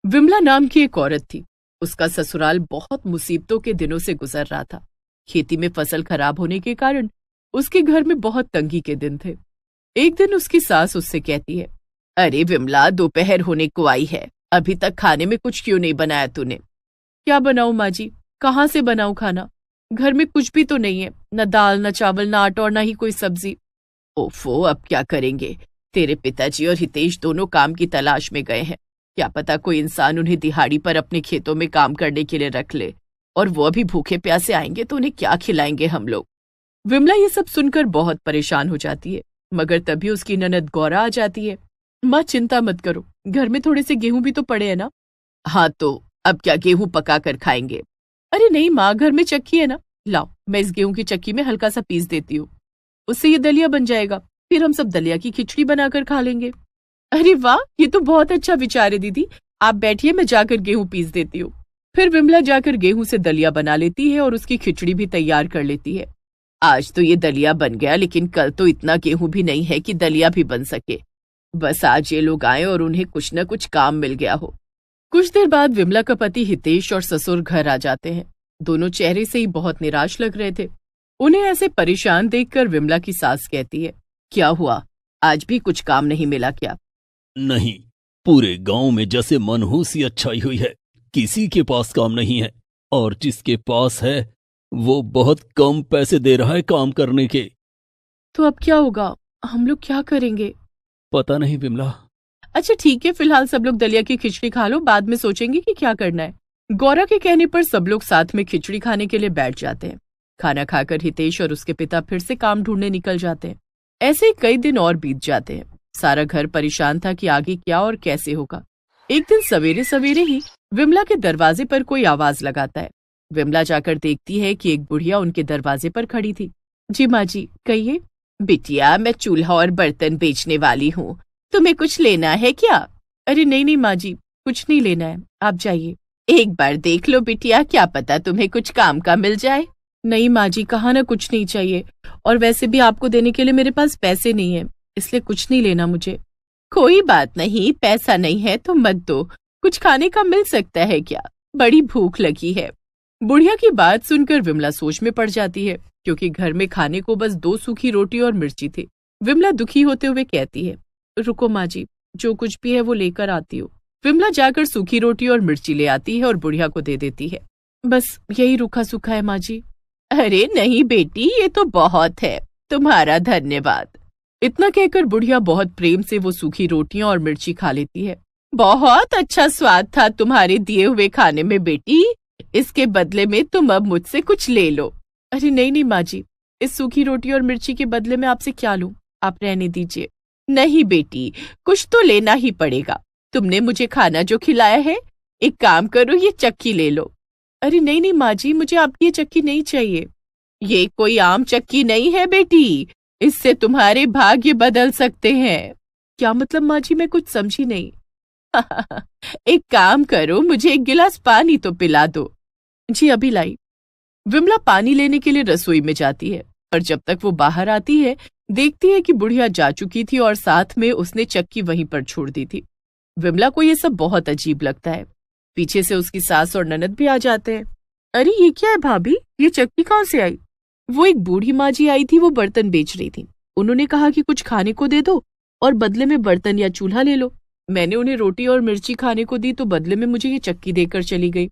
विमला नाम की एक औरत थी। उसका ससुराल बहुत मुसीबतों के दिनों से गुजर रहा था। खेती में फसल खराब होने के कारण उसके घर में बहुत तंगी के दिन थे। एक दिन उसकी सास उससे कहती है, अरे विमला, दोपहर होने को आई है, अभी तक खाने में कुछ क्यों नहीं बनाया तूने? क्या बनाऊं माँ जी, कहाँ से बनाऊं खाना? घर में कुछ भी तो नहीं है, न दाल, न चावल, न आटा और न ही कोई सब्जी। ओफो, अब क्या करेंगे? तेरे पिताजी और हितेश दोनों काम की तलाश में गए हैं। क्या पता कोई इंसान उन्हें दिहाड़ी पर अपने खेतों में काम करने के लिए रख ले, और वो अभी भूखे प्यासे आएंगे तो उन्हें क्या खिलाएंगे हम लोग? विमला ये सब सुनकर बहुत परेशान हो जाती है, मगर तभी उसकी ननद गौरा आ जाती है। माँ चिंता मत करो, घर में थोड़े से गेहूं भी तो पड़े हैं ना। हाँ तो अब क्या गेहूं पका कर खाएंगे? अरे नहीं माँ, घर में चक्की है ना, लाओ मैं इस गेहूं की चक्की में हल्का सा पीस देती हूँ, उससे ये दलिया बन जाएगा, फिर हम सब दलिया की खिचड़ी बनाकर खा लेंगे। अरे वाह, ये तो बहुत अच्छा विचार है दीदी, आप बैठिए, मैं जाकर गेहूं पीस देती हूँ। फिर विमला जाकर गेहूं से दलिया बना लेती है और उसकी खिचड़ी भी तैयार कर लेती है। आज तो ये दलिया बन गया, लेकिन कल तो इतना गेहूं भी नहीं है कि दलिया भी बन सके। बस आज ये लोग आए और उन्हें कुछ न कुछ काम मिल गया हो। कुछ देर बाद विमला का पति हितेश और ससुर घर आ जाते हैं। दोनों चेहरे से ही बहुत निराश लग रहे थे। उन्हें ऐसे परेशान देखकर विमला की सास कहती है, क्या हुआ, आज भी कुछ काम नहीं मिला क्या? नहीं, पूरे गांव में जैसे मनहूसियत छाई हुई है, किसी के पास काम नहीं है, और जिसके पास है वो बहुत कम पैसे दे रहा है काम करने के। तो अब क्या होगा, हम लोग क्या करेंगे? पता नहीं विमला। अच्छा ठीक है, फिलहाल सब लोग दलिया की खिचड़ी खा लो, बाद में सोचेंगे कि क्या करना है। गौरा के कहने पर सब लोग साथ में खिचड़ी खाने के लिए बैठ जाते हैं। खाना खाकर हितेश और उसके पिता फिर से काम ढूंढने निकल जाते हैं। ऐसे ही कई दिन और बीत जाते हैं। सारा घर परेशान था कि आगे क्या और कैसे होगा। एक दिन सवेरे सवेरे ही विमला के दरवाजे पर कोई आवाज लगाता है। विमला जाकर देखती है कि एक बुढ़िया उनके दरवाजे पर खड़ी थी। जी माँ जी, कहिए। बिटिया, मैं चूल्हा और बर्तन बेचने वाली हूँ, तुम्हें कुछ लेना है क्या? अरे नहीं नहीं माँ जी, कुछ नहीं लेना है, आप जाइए। एक बार देख लो बिटिया, क्या पता तुम्हें कुछ काम का मिल जाए। नहीं माँ जी, कहा ना कुछ नहीं चाहिए, और वैसे भी आपको देने के लिए मेरे पास पैसे नहीं है, इसलिए कुछ नहीं लेना मुझे। कोई बात नहीं, पैसा नहीं है तो मत दो, कुछ खाने का मिल सकता है क्या? बड़ी भूख लगी है। बुढ़िया की बात सुनकर विमला सोच में पड़ जाती है, क्योंकि घर में खाने को बस 2 सूखी रोटी और मिर्ची थी। विमला दुखी होते हुए कहती है, रुको माँ जी, जो कुछ भी है वो लेकर आती हूँ। विमला जाकर सूखी रोटी और मिर्ची ले आती है और बुढ़िया को दे देती है। बस यही रूखा सूखा है माँ जी। अरे नहीं बेटी, ये तो बहुत है, तुम्हारा धन्यवाद। इतना कहकर बुढ़िया बहुत प्रेम से वो सूखी रोटियां और मिर्ची खा लेती है। बहुत अच्छा स्वाद था तुम्हारे दिए हुए खाने में बेटी, इसके बदले में तुम अब मुझसे कुछ ले लो। अरे नहीं नहीं माँ जी, इस सूखी रोटी और मिर्ची के बदले में आपसे क्या लूं, आप रहने दीजिए। नहीं बेटी, कुछ तो लेना ही पड़ेगा, तुमने मुझे खाना जो खिलाया है। एक काम करो, ये चक्की ले लो। अरे नहीं नहीं माँ जी, मुझे आपकी ये चक्की नहीं चाहिए। ये कोई आम चक्की नहीं है बेटी, इससे तुम्हारे भाग्य बदल सकते हैं। क्या मतलब माँ जी, मैं कुछ समझी नहीं। एक काम करो, मुझे एक गिलास पानी तो पिला दो। जी अभी लाई। विमला पानी लेने के लिए रसोई में जाती है, पर जब तक वो बाहर आती है देखती है कि बुढ़िया जा चुकी थी और साथ में उसने चक्की वहीं पर छोड़ दी थी। विमला को ये सब बहुत अजीब लगता है। पीछे से उसकी सास और ननद भी आ जाते हैं। अरे ये क्या है भाभी, ये चक्की कहाँ से आई? वो एक बूढ़ी माँ जी आई थी, वो बर्तन बेच रही थी। उन्होंने कहा कि कुछ खाने को दे दो और बदले में बर्तन या चूल्हा ले लो। मैंने उन्हें रोटी और मिर्ची खाने को दी तो बदले में मुझे ये चक्की देकर चली गई।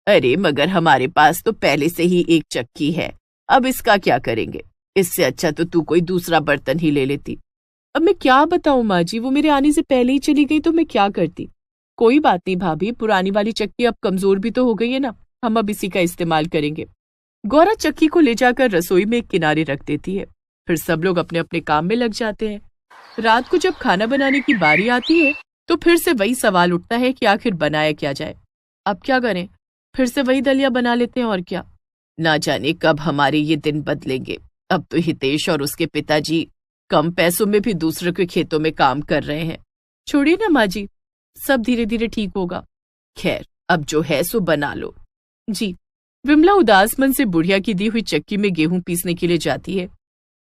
अरे मगर हमारे पास तो पहले से ही एक चक्की है, अब इसका क्या करेंगे? इससे अच्छा तो तू कोई दूसरा बर्तन ही ले लेती। अब मैं क्या बताऊं माँ जी, वो मेरे आने से पहले ही चली गई तो मैं क्या करती। कोई बात नहीं भाभी, पुरानी वाली चक्की अब कमजोर भी तो हो गई है ना, हम अब इसी का इस्तेमाल करेंगे। गौरा चक्की को ले जाकर रसोई में एक किनारे रख देती है। फिर सब लोग अपने अपने काम में लग जाते हैं। रात को जब खाना बनाने की बारी आती है तो फिर से वही सवाल उठता है कि आखिर बनाया क्या जाए। अब क्या करें, फिर से वही दलिया बना लेते हैं और क्या। ना जाने कब हमारे ये दिन बदलेंगे। अब तो हितेश और उसके पिताजी कम पैसों में भी दूसरों के खेतों में काम कर रहे हैं। छोड़िए ना माँ जी, सब धीरे धीरे ठीक होगा। खैर, अब जो है सो बना लो। जी। विमला उदास मन से बुढ़िया की दी हुई चक्की में गेहूं पीसने के लिए जाती है।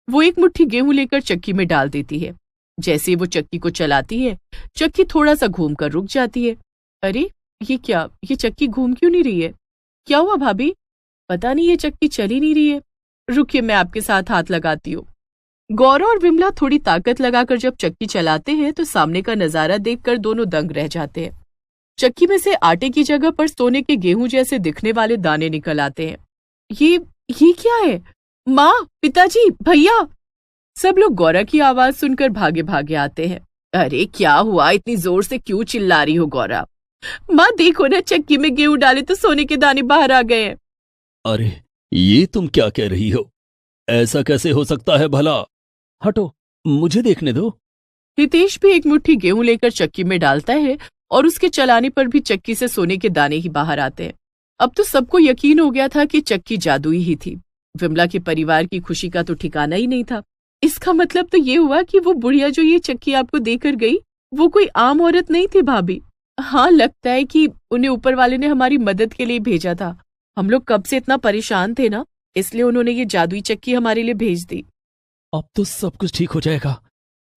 वो एक मुट्ठी गेहूं लेकर चक्की में डाल देती है। जैसे वो चक्की को चलाती है, चक्की थोड़ा सा घूमकर रुक जाती है। अरे ये क्या, ये चक्की घूम क्यों नहीं रही है? क्या हुआ भाभी? पता नहीं, ये चक्की चल ही नहीं रही है। रुकिए, मैं आपके साथ हाथ लगाती हूँ। गौरा और विमला थोड़ी ताकत लगाकर जब चक्की चलाते हैं तो सामने का नजारा देखकर दोनों दंग रह जाते हैं। चक्की में से आटे की जगह पर सोने के गेहूं जैसे दिखने वाले दाने निकल आते हैं। ये क्या है? माँ, पिताजी, भैया! सब लोग गौरा की आवाज सुनकर भागे भागे आते हैं। अरे क्या हुआ, इतनी जोर से क्यों चिल्ला रही हो गौरा? माँ देखो ना, चक्की में गेहूं डाले तो सोने के दाने बाहर आ गए हैं। अरे ये तुम क्या कह रही हो? ऐसा कैसे हो सकता है भला? हटो, मुझे देखने दो। हितेश भी एक मुट्ठी गेहूं लेकर चक्की में डालता है और उसके चलाने पर भी चक्की से सोने के दाने ही बाहर आते हैं। अब तो सबको यकीन हो गया था कि चक्की जादुई ही थी। विमला के परिवार की खुशी का तो ठिकाना ही नहीं था। इसका मतलब तो ये हुआ कि वो बुढ़िया जो ये चक्की आपको देकर गई, वो कोई आम औरत नहीं थी भाभी। हाँ, लगता है कि उन्हें ऊपर वाले ने हमारी मदद के लिए भेजा था। हम लोग कब से इतना परेशान थे ना, इसलिए उन्होंने ये जादुई चक्की हमारे लिए भेज दी। अब तो सब कुछ ठीक हो जाएगा।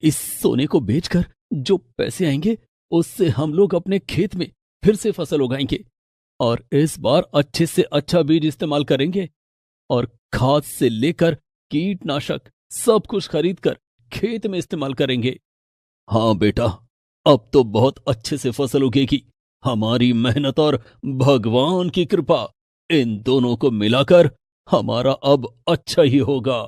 इस सोने को बेचकर जो पैसे आएंगे उससे हम लोग अपने खेत में फिर से फसल उगाएंगे और इस बार अच्छे से अच्छा बीज इस्तेमाल करेंगे और खाद से लेकर कीटनाशक सब कुछ खरीदकर खेत में इस्तेमाल करेंगे। हाँ बेटा, अब तो बहुत अच्छे से फसल उगेगी। हमारी मेहनत और भगवान की कृपा, इन दोनों को मिलाकर हमारा अब अच्छा ही होगा।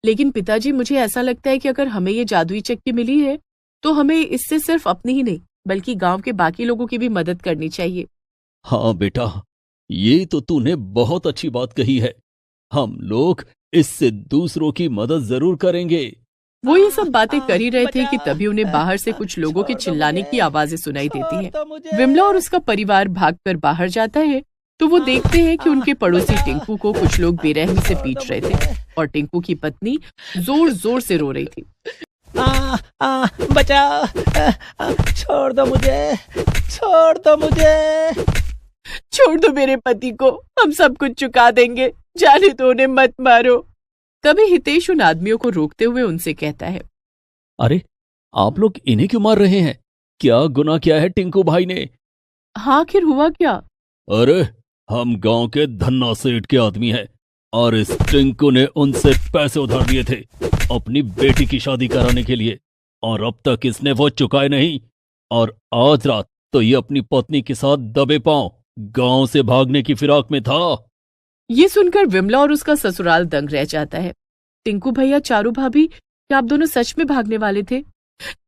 लेकिन पिताजी, मुझे ऐसा लगता है कि अगर हमें ये जादुई चक्की मिली है तो हमें इससे सिर्फ अपनी ही नहीं बल्कि गांव के बाकी लोगों की भी मदद करनी चाहिए। हाँ बेटा, ये तो तूने बहुत अच्छी बात कही है। हम लोग इससे दूसरों की मदद जरूर करेंगे। वो ये सब बातें कर ही रहे थे कि तभी उन्हें बाहर से कुछ लोगों के चिल्लाने की आवाजें सुनाई देती हैं। विमला और उसका परिवार भागकर बाहर जाता है तो वो देखते हैं कि उनके पड़ोसी टिंकू को कुछ लोग बेरहमी से पीट रहे थे और टिंकू की पत्नी जोर जोर से रो रही थी। बचाओ, छोड़ दो मुझे, छोड़ दो मुझे। छोड़ दो मेरे पति को, हम सब कुछ चुका देंगे, जाने दो, उन्हें मत मारो। तभी हितेश उन आदमियों को रोकते हुए उनसे कहता है, अरे आप लोग इन्हें क्यों मार रहे हैं? क्या गुनाह किया है टिंकू भाई ने? हाँ, आखिर हुआ क्या? अरे हम गांव के धन्ना सेठ के आदमी हैं और इस टिंकू ने उनसे पैसे उधार दिए थे अपनी बेटी की शादी कराने के लिए और अब तक इसने वो चुकाए नहीं और आज रात तो ये अपनी पत्नी के साथ दबे पांव गांव से भागने की फिराक में था। ये सुनकर विमला और उसका ससुराल दंग रह जाता है। टिंकू भैया, चारू भाभी, क्या आप दोनों सच में भागने वाले थे?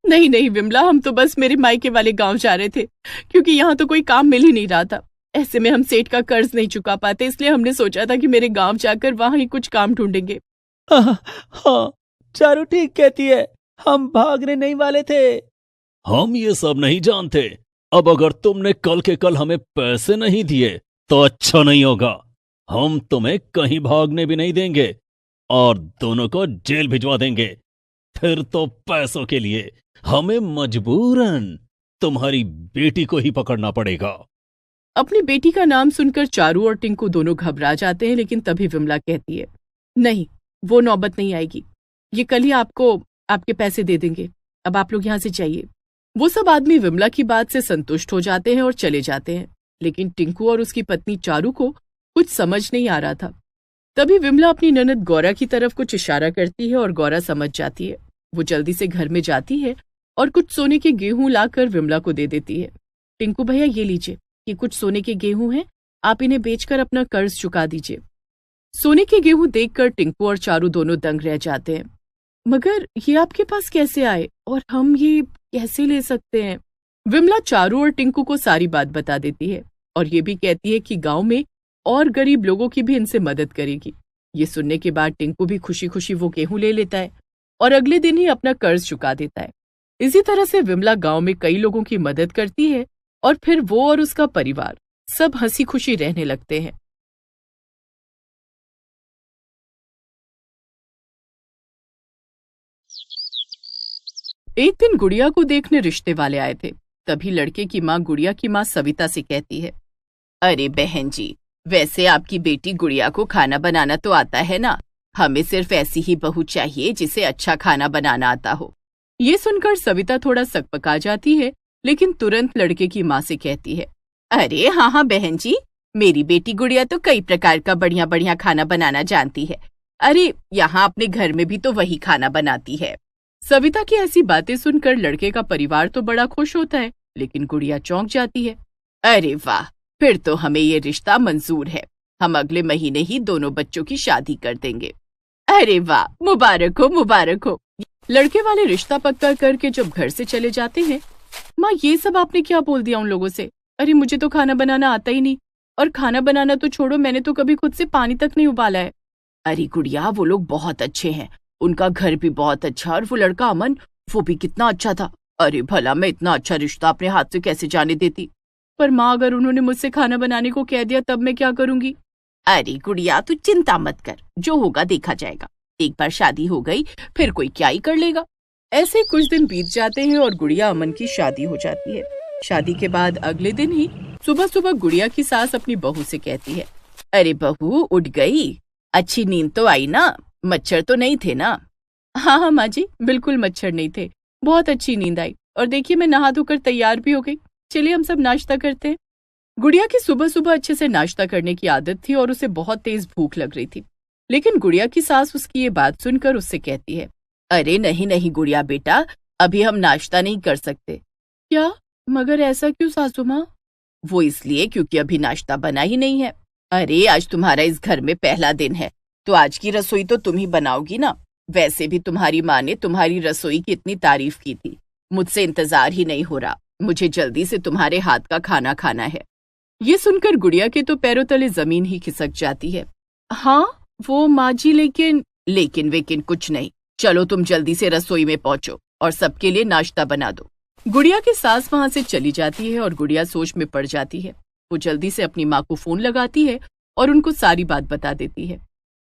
नहीं नहीं विमला, हम तो बस मेरे मायके वाले गांव जा रहे थे क्योंकि यहाँ तो कोई काम मिल ही नहीं रहा था। ऐसे में हम सेठ का कर्ज नहीं चुका पाते, इसलिए हमने सोचा था कि मेरे गांव जाकर वहां ही कुछ काम ढूंढेंगे। हाँ, चारू ठीक कहती है, हम भागने नहीं वाले थे। हम ये सब नहीं जानते। अब अगर तुमने कल के कल हमें पैसे नहीं दिए तो अच्छा नहीं होगा। हम तुम्हें कहीं भागने भी नहीं देंगे और दोनों को जेल भिजवा देंगे। फिर तो पैसों के लिए हमें मजबूरन तुम्हारी बेटी को ही पकड़ना पड़ेगा। अपनी बेटी का नाम सुनकर चारू और टिंकू दोनों घबरा जाते हैं, लेकिन तभी विमला कहती है, नहीं, वो नौबत नहीं आएगी। ये कल ही आपको आपके पैसे दे देंगे। अब आप लोग यहाँ से जाइए। वो सब आदमी विमला की बात से संतुष्ट हो जाते हैं और चले जाते हैं, लेकिन टिंकू और उसकी पत्नी चारू को कुछ समझ नहीं आ रहा था। तभी विमला अपनी ननद गौरा की तरफ कुछ इशारा करती है और गौरा समझ जाती है। वो जल्दी से घर में जाती है और कुछ सोने के गेहूं लाकर विमला को दे देती है। टिंकू भैया, ये लीजिए, ये कुछ सोने के गेहूं हैं, आप इन्हें बेचकर अपना कर्ज चुका दीजिए। सोने के गेहूं देखकर टिंकू और चारू दोनों दंग रह जाते हैं। मगर ये आपके पास कैसे आए और हम ये कैसे ले सकते हैं? विमला चारू और टिंकू को सारी बात बता देती है और ये भी कहती है कि गांव में और गरीब लोगों की भी इनसे मदद करेगी। ये सुनने के बाद टिंकू भी खुशी खुशी वो गेहूं ले लेता है और अगले दिन ही अपना कर्ज चुका देता है। इसी तरह से विमला गांव में कई लोगों की मदद करती है और फिर वो और उसका परिवार सब हंसी खुशी रहने लगते हैं। एक दिन गुड़िया को देखने रिश्ते वाले आए थे। तभी लड़के की माँ गुड़िया की माँ सविता से कहती है, अरे बहन जी, वैसे आपकी बेटी गुड़िया को खाना बनाना तो आता है ना? हमें सिर्फ ऐसी ही बहू चाहिए जिसे अच्छा खाना बनाना आता हो। ये सुनकर सविता थोड़ा सकपका जाती है, लेकिन तुरंत लड़के की माँ से कहती है, अरे हाँ हाँ बहन जी, मेरी बेटी गुड़िया तो कई प्रकार का बढ़िया बढ़िया खाना बनाना जानती है। अरे यहाँ अपने घर में भी तो वही खाना बनाती है। सविता की ऐसी बातें सुनकर लड़के का परिवार तो बड़ा खुश होता है, लेकिन गुड़िया चौंक जाती है। अरे वाह, फिर तो हमें ये रिश्ता मंजूर है। हम अगले महीने ही दोनों बच्चों की शादी कर देंगे। अरे वाह, मुबारक हो मुबारक हो। लड़के वाले रिश्ता पक्का करके जब घर से चले जाते हैं, माँ ये सब आपने क्या बोल दिया उन लोगों से? अरे मुझे तो खाना बनाना आता ही नहीं, और खाना बनाना तो छोड़ो, मैंने तो कभी खुद से पानी तक नहीं उबाला है। अरे गुड़िया, वो लोग बहुत अच्छे हैं, उनका घर भी बहुत अच्छा, और वो लड़का अमन, वो भी कितना अच्छा था। अरे भला मैं इतना अच्छा रिश्ता अपने हाथ से कैसे जाने देती? पर माँ, अगर उन्होंने मुझसे खाना बनाने को कह दिया तब मैं क्या करूंगी? अरे गुड़िया, तू चिंता मत कर, जो होगा देखा जाएगा। एक बार शादी हो गई फिर कोई क्या ही कर लेगा। ऐसे ही कुछ दिन बीत जाते हैं और गुड़िया अमन की शादी हो जाती है। शादी के बाद अगले दिन ही सुबह सुबह गुड़िया की सास अपनी बहू से कहती है, अरे बहू उठ गई? अच्छी नींद तो आई ना? मच्छर तो नहीं थे ना? हाँ हाँ माँ जी, बिल्कुल मच्छर नहीं थे, बहुत अच्छी नींद आई, और देखिए मैं नहा धोकर तैयार भी हो गई। चलिए हम सब नाश्ता करते हैं। गुड़िया की सुबह सुबह अच्छे से नाश्ता करने की आदत थी और उसे बहुत तेज भूख लग रही थी, लेकिन गुड़िया की सास उसकी ये बात सुनकर उससे कहती है, अरे नहीं नहीं गुड़िया बेटा, अभी हम नाश्ता नहीं कर सकते। क्या? मगर ऐसा क्यों सासू माँ? वो इसलिए क्योंकि अभी नाश्ता बना ही नहीं है। अरे आज तुम्हारा इस घर में पहला दिन है, तो आज की रसोई तो तुम ही बनाओगी ना। वैसे भी तुम्हारी माँ ने तुम्हारी रसोई की इतनी तारीफ की थी, मुझसे इंतजार ही नहीं हो रहा, मुझे जल्दी से तुम्हारे हाथ का खाना खाना है। ये सुनकर गुड़िया के तो पैरों तले जमीन ही खिसक जाती है। हाँ वो माँ जी, लेकिन वेकिन कुछ नहीं, चलो तुम जल्दी से रसोई में पहुंचो और सबके लिए नाश्ता बना दो। गुड़िया की सास वहां से चली जाती है और गुड़िया सोच में पड़ जाती है। वो जल्दी से अपनी माँ को फोन लगाती है और उनको सारी बात बता देती है।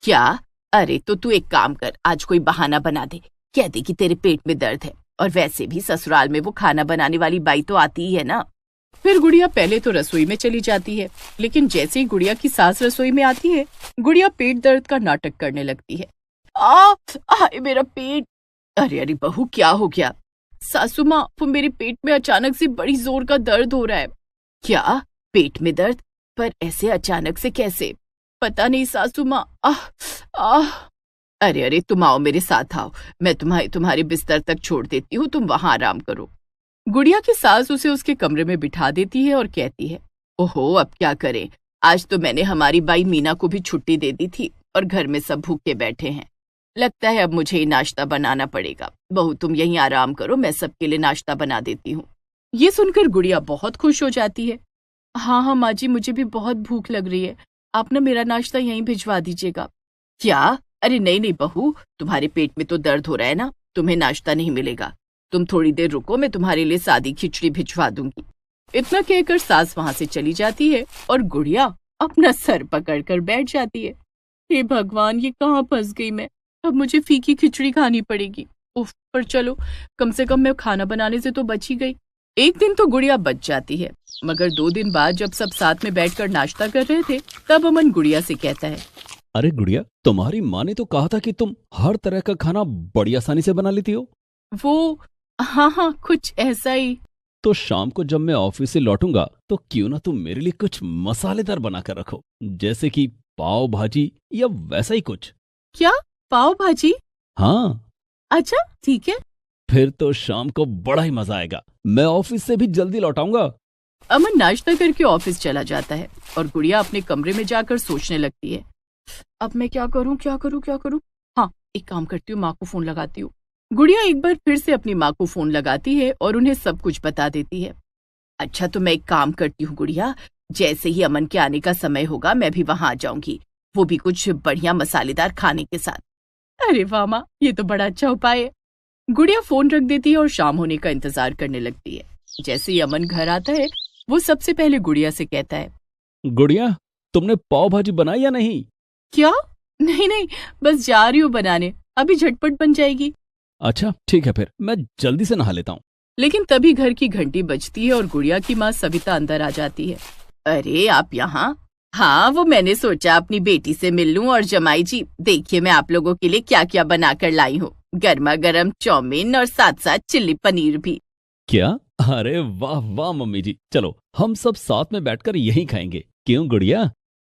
क्या? अरे तो तू एक काम कर, आज कोई बहाना बना दे, कह दे कि तेरे पेट में दर्द है, और वैसे भी ससुराल में वो खाना बनाने वाली बाई तो आती ही है ना। फिर गुड़िया पहले तो रसोई में चली जाती है, लेकिन जैसे ही गुड़िया की सास रसोई में आती है, गुड़िया पेट दर्द का नाटक करने लगती है। मेरा पेट। अरे अरे बहू, क्या हो गया? सासू माँ, वो मेरे पेट में अचानक से बड़ी जोर का दर्द हो रहा है। क्या? पेट में दर्द? पर ऐसे अचानक से कैसे? पता नहीं सासू माँ। अरे अरे तुम आओ, मेरे साथ आओ, मैं तुम्हारे बिस्तर तक छोड़ देती हूँ, तुम वहां आराम करो। गुड़िया की सास उसे उसके कमरे में बिठा देती है और कहती है, ओहो अब क्या करें, आज तो मैंने हमारी बाई मीना को भी छुट्टी दे दी थी और घर में सब भूखे बैठे हैं। लगता है अब मुझे ही नाश्ता बनाना पड़ेगा। बहू तुम यहीं आराम करो, मैं सबके लिए नाश्ता बना देती हूँ। ये सुनकर गुड़िया बहुत खुश हो जाती है। हाँ हाँ माँ जी, मुझे भी बहुत भूख लग रही है, आप ना मेरा नाश्ता यहीं भिजवा दीजिएगा। क्या? अरे नहीं नहीं बहू, तुम्हारे पेट में तो दर्द हो रहा है ना, तुम्हें नाश्ता नहीं मिलेगा, तुम थोड़ी देर रुको, मैं तुम्हारे लिए सादी खिचड़ी भिजवा दूंगी। इतना कहकर सास वहां से चली जाती है और गुड़िया अपना सर पकड़कर बैठ जाती है। हे भगवान, ये कहाँ फंस गई मैं, अब मुझे फीकी खिचड़ी खानी पड़ेगी। उफ, पर चलो कम से कम मैं खाना बनाने से तो बच ही गई। एक दिन तो गुड़िया बच जाती है, मगर 2 दिन बाद जब सब साथ में बैठकर नाश्ता कर रहे थे, तब अमन गुड़िया से कहता है, अरे गुड़िया, तुम्हारी माँ ने तो कहा था कि तुम हर तरह का खाना बड़ी आसानी से बना लेती हो। वो हाँ कुछ ऐसा ही। तो शाम को जब मैं ऑफिस से लौटूंगा तो क्यों ना तुम मेरे लिए कुछ मसालेदार बना कर रखो, जैसे कि पाव भाजी या वैसा ही कुछ। क्या? पाव भाजी? हाँ। अच्छा ठीक है। फिर तो शाम को बड़ा ही मजा आएगा, मैं ऑफिस से भी जल्दी लौटाऊंगा। अमन नाश्ता करके ऑफिस चला जाता है और गुड़िया अपने कमरे में जाकर सोचने लगती है, अब मैं क्या करूं? हाँ, एक काम करती हूँ, माँ को फोन लगाती हूँ। गुड़िया एक बार फिर से अपनी माँ को फोन लगाती है और उन्हें सब कुछ बता देती है। अच्छा तो मैं एक काम करती हूँ गुड़िया, जैसे ही अमन के आने का समय होगा मैं भी वहां आ जाऊंगी, वो भी कुछ बढ़िया मसालेदार खाने के साथ। अरे वाह माँ, ये तो बड़ा अच्छा उपाय है। गुड़िया फोन रख देती है और शाम होने का इंतजार करने लगती है। जैसे ही अमन घर आता है, वो सबसे पहले गुड़िया से कहता है, गुड़िया तुमने पाव भाजी बनाई या नहीं? क्या? नहीं, बस जा रही हूँ बनाने, अभी झटपट बन जाएगी। अच्छा ठीक है, फिर मैं जल्दी से नहा लेता हूँ। लेकिन तभी घर की घंटी बजती है और गुड़िया की माँ सविता अंदर आ जाती है। अरे आप यहाँ? हाँ, वो मैंने सोचा अपनी बेटी से मिल लूं, और जमाई जी देखिए मैं आप लोगों के लिए क्या क्या बना कर लाई हूँ, गर्मा गर्म चाउमीन और साथ साथ चिल्ली पनीर भी। क्या? अरे वाह वाह मम्मी जी, चलो हम सब साथ में बैठकर यहीं खाएंगे, क्यों गुड़िया?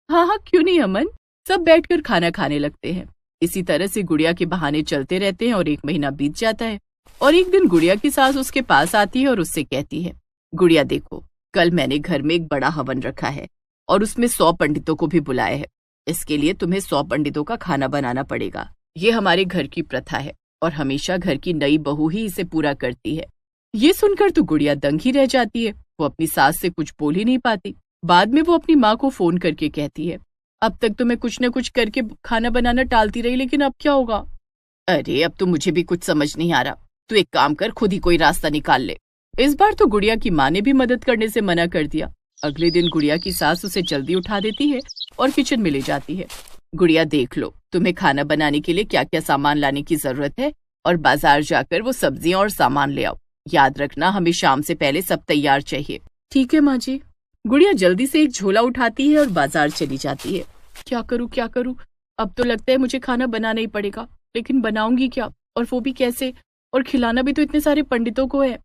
हाँ हाँ, क्यों नहीं अमन। सब बैठकर खाना खाने लगते हैं। इसी तरह से गुड़िया के बहाने चलते रहते हैं और 1 महीना बीत जाता है। और एक दिन गुड़िया की सास उसके पास आती है और उससे कहती है, गुड़िया देखो, कल मैंने घर में एक बड़ा हवन रखा है और उसमें 100 पंडितों को भी बुलाया है। इसके लिए तुम्हें 100 पंडितों का खाना बनाना पड़ेगा। ये हमारे घर की प्रथा है और हमेशा घर की नई बहू ही इसे पूरा करती है। ये सुनकर तो गुड़िया दंग ही रह जाती है। वो अपनी सास से कुछ बोल ही नहीं पाती। बाद में वो अपनी माँ को फोन करके कहती है, अब तक तो मैं कुछ न कुछ करके खाना बनाना टालती रही, लेकिन अब क्या होगा? अरे अब तो मुझे भी कुछ समझ नहीं आ रहा। तू एक काम कर, खुद ही कोई रास्ता निकाल ले। इस बार तो गुड़िया की माँ ने भी मदद करने से मना कर दिया। अगले दिन गुड़िया की सास उसे जल्दी उठा देती है और किचन में ले जाती है। गुड़िया देख लो, तुम्हें खाना बनाने के लिए क्या क्या सामान लाने की जरूरत है और बाजार जाकर वो सब्जियां और सामान ले आओ। याद रखना, हमें शाम से पहले सब तैयार चाहिए। ठीक है माँ जी। गुड़िया जल्दी से एक झोला उठाती है और बाजार चली जाती है। क्या करूँ? अब तो लगता है मुझे खाना बनाना ही पड़ेगा, लेकिन बनाऊंगी क्या और वो भी कैसे? और खिलाना भी तो इतने सारे पंडितों को है।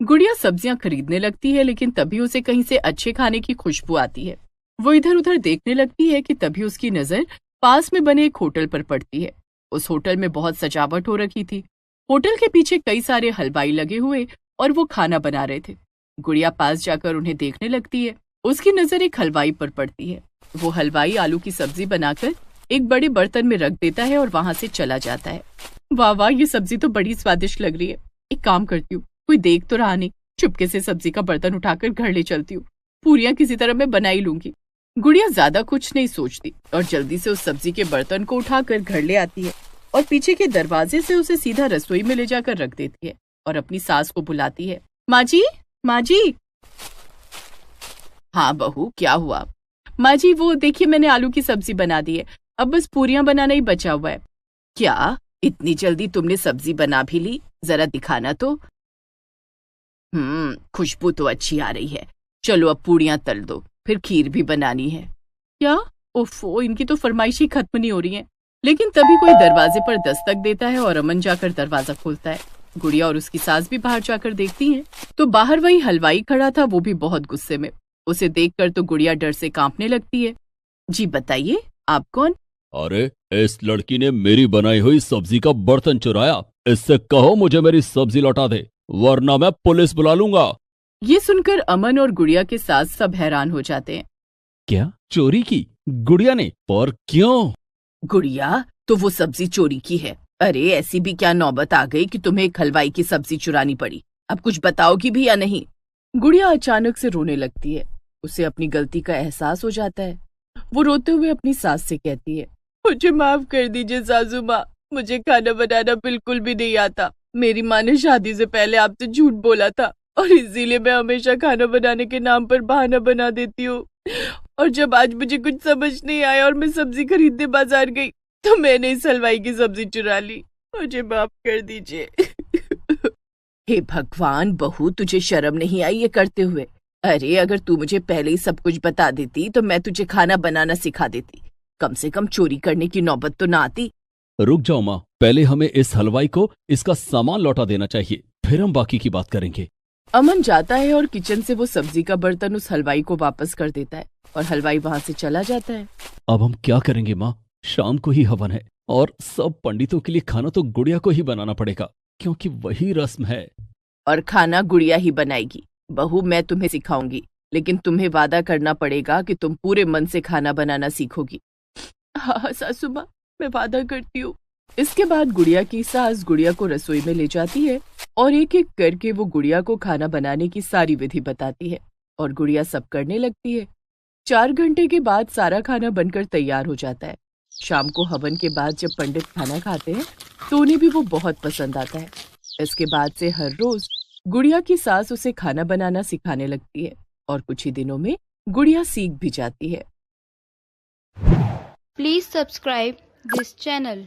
गुड़िया सब्जियां खरीदने लगती है, लेकिन तभी उसे कहीं से अच्छे खाने की खुशबू आती है। वो इधर उधर देखने लगती है कि तभी उसकी नजर पास में बने एक होटल पर पड़ती है। उस होटल में बहुत सजावट हो रखी थी। होटल के पीछे कई सारे हलवाई लगे हुए और वो खाना बना रहे थे। गुड़िया पास जाकर उन्हें देखने लगती है। उसकी नजर एक हलवाई पर पड़ती है। वो हलवाई आलू की सब्जी बनाकर एक बड़े बर्तन में रख देता है और वहां से चला जाता है। वाह वाह, ये सब्जी तो बड़ी स्वादिष्ट लग रही है। एक काम करती हूँ, कोई देख तो रहा नहीं, चुपके से सब्जी का बर्तन उठाकर घर ले चलती हूँ। पूरियां किसी तरह मैं बना ही लूंगी। गुड़िया ज्यादा कुछ नहीं सोचती और जल्दी से उस सब्जी के बर्तन को उठाकर घर ले आती है और पीछे के दरवाजे से उसे सीधा रसोई में ले जाकर रख देती है और अपनी सास को बुलाती है। माँ जी, माँ जी। हाँ बहू, क्या हुआ? माँ जी, वो देखिए, मैंने आलू की सब्जी बना दी है। अब बस पूरियां बनाना ही बचा हुआ है। क्या इतनी जल्दी तुमने सब्जी बना भी ली? जरा दिखाना तो। खुशबू तो अच्छी आ रही है। चलो अब पूरियां तल दो, फिर खीर भी बनानी है। क्या? ओफो, इनकी तो फरमाइशी खत्म नहीं हो रही है। लेकिन तभी कोई दरवाजे पर दस्तक देता है और अमन जाकर दरवाजा खोलता है। गुड़िया और उसकी सास भी बाहर जाकर देखती हैं तो बाहर वही हलवाई खड़ा था, वो भी बहुत गुस्से में। उसे देखकर तो गुड़िया डर से कांपने लगती है। जी बताइए, आप कौन? अरे इस लड़की ने मेरी बनाई हुई सब्जी का बर्तन चुराया। इससे कहो मुझे मेरी सब्जी लौटा दे, वरना मैं पुलिस बुला लूंगा। ये सुनकर अमन और गुड़िया के सास सब हैरान हो जाते हैं। क्या चोरी की गुड़िया ने? पर क्यों? गुड़िया, तो वो सब्जी चोरी की है। अरे ऐसी भी क्या नौबत आ गई कि तुम्हें एक हलवाई की सब्जी चुरानी पड़ी? अब कुछ बताओगी भी या नहीं? गुड़िया अचानक से रोने लगती है। उसे अपनी गलती का एहसास हो जाता है। वो रोते हुए अपनी सास से कहती है, मुझे माफ कर दीजिए सासू माँ, मुझे खाना बनाना बिल्कुल भी नहीं आता। मेरी माँ ने शादी से पहले आपसे झूठ बोला था और इसीलिए मैं हमेशा खाना बनाने के नाम पर बहाना बना देती हूँ। और जब आज मुझे कुछ समझ नहीं आया और मैं सब्जी खरीदने बाजार गई तो मैंने इस हलवाई की सब्जी चुरा ली। मुझे माफ कर दीजिए। हे भगवान, बहू तुझे शर्म नहीं आई ये करते हुए? अरे अगर तू मुझे पहले ही सब कुछ बता देती तो मैं तुझे खाना बनाना सिखा देती। कम से कम चोरी करने की नौबत तो ना आती। रुक जाओ माँ, पहले हमें इस हलवाई को इसका सामान लौटा देना चाहिए, फिर हम बाकी की बात करेंगे। अमन जाता है और किचन से वो सब्जी का बर्तन उस हलवाई को वापस कर देता है और हलवाई वहाँ से चला जाता है। अब हम क्या करेंगे माँ? शाम को ही हवन है और सब पंडितों के लिए खाना तो गुड़िया को ही बनाना पड़ेगा, क्योंकि वही रस्म है। और खाना गुड़िया ही बनाएगी। बहू, मैं तुम्हें सिखाऊंगी, लेकिन तुम्हें वादा करना पड़ेगा कि तुम पूरे मन से खाना बनाना सीखोगी। हाँ सासू माँ, मैं वादा करती हूँ। इसके बाद गुड़िया की सास गुड़िया को रसोई में ले जाती है और एक एक करके वो गुड़िया को खाना बनाने की सारी विधि बताती है और गुड़िया सब करने लगती है। 4 घंटे के बाद सारा खाना बनकर तैयार हो जाता है। शाम को हवन के बाद जब पंडित खाना खाते हैं तो उन्हें भी वो बहुत पसंद आता है। इसके बाद से हर रोज गुड़िया की सास उसे खाना बनाना सिखाने लगती है और कुछ ही दिनों में गुड़िया सीख भी जाती है। Please subscribe this channel.